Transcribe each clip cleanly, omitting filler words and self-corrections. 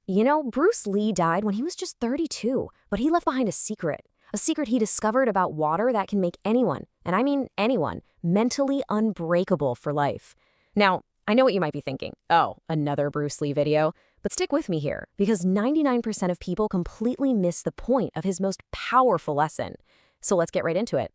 Bruce Lee died when he was just 32, but he left behind a secret he discovered about water that can make anyone, and I mean anyone, mentally unbreakable for life. Now, I know what you might be thinking. Oh, another Bruce Lee video? But stick with me here, because 99% of people completely miss the point of his most powerful lesson. So let's get right into it.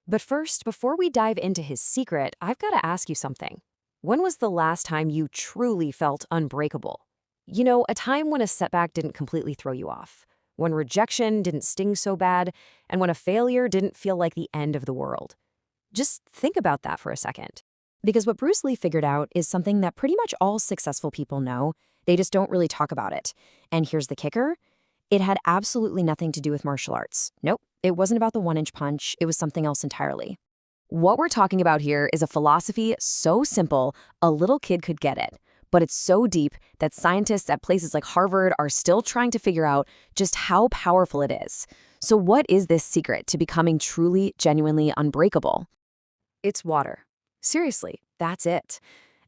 But first, before we dive into his secret, I've got to ask you something. When was the last time you truly felt unbreakable? A time when a setback didn't completely throw you off, when rejection didn't sting so bad, and when a failure didn't feel like the end of the world. Just think about that for a second. Because what Bruce Lee figured out is something that pretty much all successful people know, they just don't really talk about it. And here's the kicker. It had absolutely nothing to do with martial arts. Nope, it wasn't about the one-inch punch, it was something else entirely. What we're talking about here is a philosophy so simple, a little kid could get it. But it's so deep that scientists at places like Harvard are still trying to figure out just how powerful it is. So what is this secret to becoming truly, genuinely unbreakable? It's water. Seriously, that's it.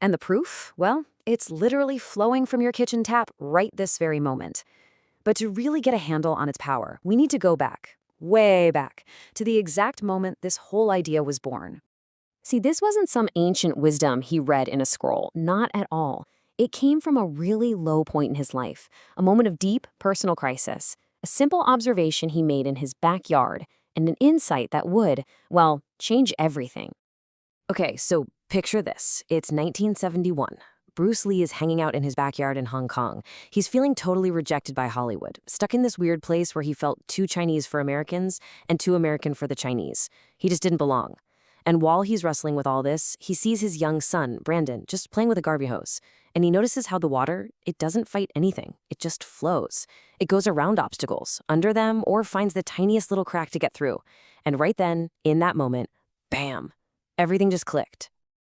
And the proof? Well, it's literally flowing from your kitchen tap right this very moment. But to really get a handle on its power, we need to go back, way back, to the exact moment this whole idea was born. See, this wasn't some ancient wisdom he read in a scroll, not at all. It came from a really low point in his life, a moment of deep personal crisis, a simple observation he made in his backyard, and an insight that would, well, change everything. Okay, so picture this. It's 1971. Bruce Lee is hanging out in his backyard in Hong Kong. He's feeling totally rejected by Hollywood, stuck in this weird place where he felt too Chinese for Americans and too American for the Chinese. He just didn't belong. And while he's wrestling with all this, he sees his young son, Brandon, just playing with a Garvey hose. And he notices how the water, it doesn't fight anything. It just flows. It goes around obstacles, under them, or finds the tiniest little crack to get through. And right then, in that moment, bam, everything just clicked.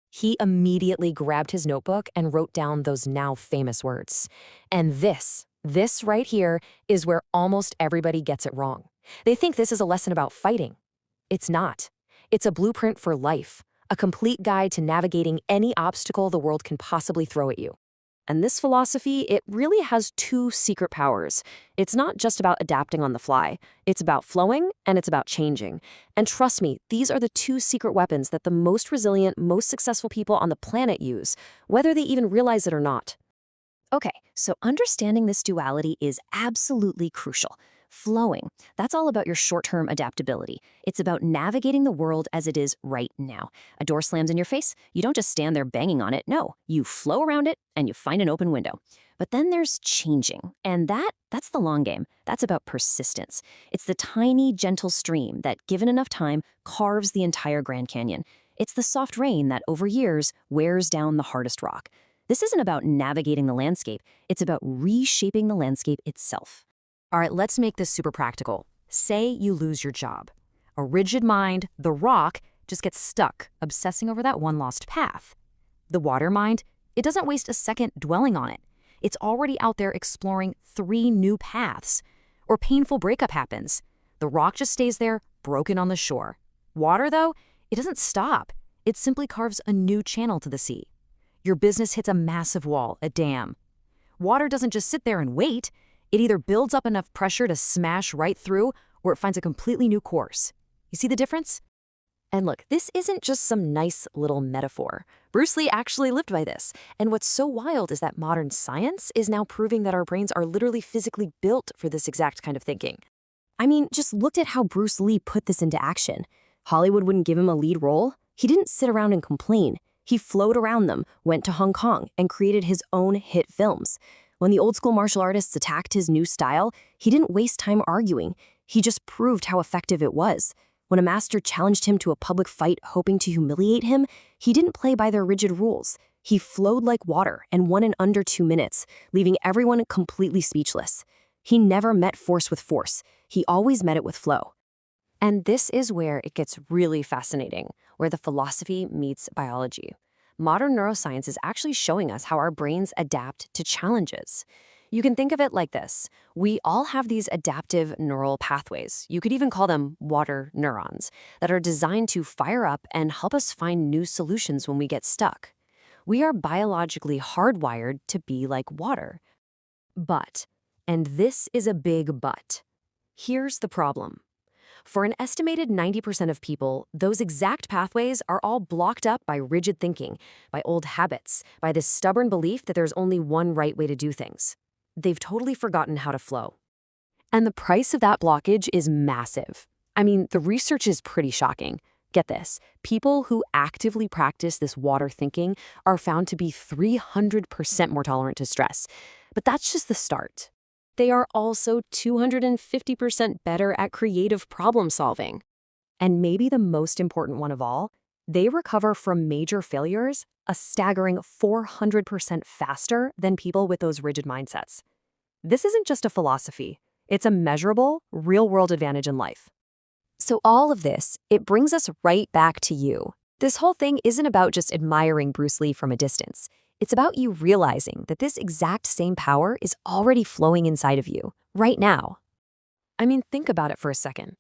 He immediately grabbed his notebook and wrote down those now famous words. And this right here is where almost everybody gets it wrong. They think this is a lesson about fighting. It's not. It's a blueprint for life, a complete guide to navigating any obstacle the world can possibly throw at you. And this philosophy, it really has two secret powers. It's not just about adapting on the fly. It's about flowing, and it's about changing. And trust me, these are the two secret weapons that the most resilient, most successful people on the planet use, whether they even realize it or not. Okay, so understanding this duality is absolutely crucial. Flowing, that's all about your short-term adaptability. It's about navigating the world as it is right now. A door slams in your face, you don't just stand there banging on it. No, you flow around it and you find an open window. But then there's changing, and that's the long game. That's about persistence. It's the tiny, gentle stream that, given enough time, carves the entire Grand Canyon. It's the soft rain that, over years, wears down the hardest rock. This isn't about navigating the landscape. It's about reshaping the landscape itself. All right, let's make this super practical. Say you lose your job. A rigid mind, the rock, just gets stuck, obsessing over that one lost path. The water mind, it doesn't waste a second dwelling on it. It's already out there exploring 3 new paths. Or painful breakup happens. The rock just stays there, broken on the shore. Water, though, it doesn't stop. It simply carves a new channel to the sea. Your business hits a massive wall, a dam. Water doesn't just sit there and wait. It either builds up enough pressure to smash right through, or it finds a completely new course. You see the difference? And look, this isn't just some nice little metaphor. Bruce Lee actually lived by this. And what's so wild is that modern science is now proving that our brains are literally physically built for this exact kind of thinking. I mean, just look at how Bruce Lee put this into action. Hollywood wouldn't give him a lead role. He didn't sit around and complain. He flowed around them, went to Hong Kong, and created his own hit films. When the old-school martial artists attacked his new style, he didn't waste time arguing. He just proved how effective it was. When a master challenged him to a public fight hoping to humiliate him, he didn't play by their rigid rules. He flowed like water and won in under 2 minutes, leaving everyone completely speechless. He never met force with force. He always met it with flow. And this is where it gets really fascinating, where the philosophy meets biology. Modern neuroscience is actually showing us how our brains adapt to challenges. You can think of it like this. We all have these adaptive neural pathways. You could even call them water neurons that are designed to fire up and help us find new solutions when we get stuck. We are biologically hardwired to be like water. But, and this is a big but, here's the problem. For an estimated 90% of people, those exact pathways are all blocked up by rigid thinking, by old habits, by this stubborn belief that there's only one right way to do things. They've totally forgotten how to flow. And the price of that blockage is massive. I mean, the research is pretty shocking. Get this, people who actively practice this water thinking are found to be 300% more tolerant to stress. But that's just the start. They are also 250% better at creative problem solving. And maybe the most important one of all, they recover from major failures a staggering 400% faster than people with those rigid mindsets. This isn't just a philosophy. It's a measurable, real-world advantage in life. So all of this, it brings us right back to you. This whole thing isn't about just admiring Bruce Lee from a distance. It's about you realizing that this exact same power is already flowing inside of you, right now. I mean, think about it for a second.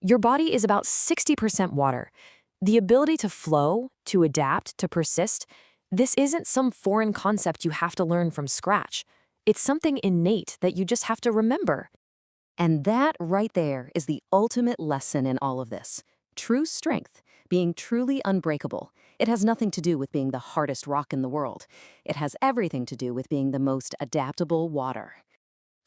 Your body is about 60% water. The ability to flow, to adapt, to persist, this isn't some foreign concept you have to learn from scratch. It's something innate that you just have to remember. And that right there is the ultimate lesson in all of this. True strength, being truly unbreakable. It has nothing to do with being the hardest rock in the world. It has everything to do with being the most adaptable water.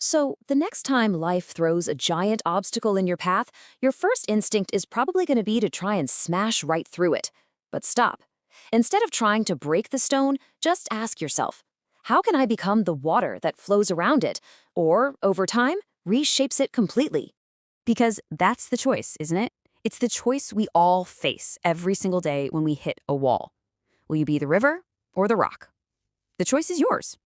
So, the next time life throws a giant obstacle in your path, your first instinct is probably going to be to try and smash right through it. But stop. Instead of trying to break the stone, just ask yourself, how can I become the water that flows around it? Or, over time, reshapes it completely? Because that's the choice, isn't it? It's the choice we all face every single day when we hit a wall. Will you be the river or the rock? The choice is yours.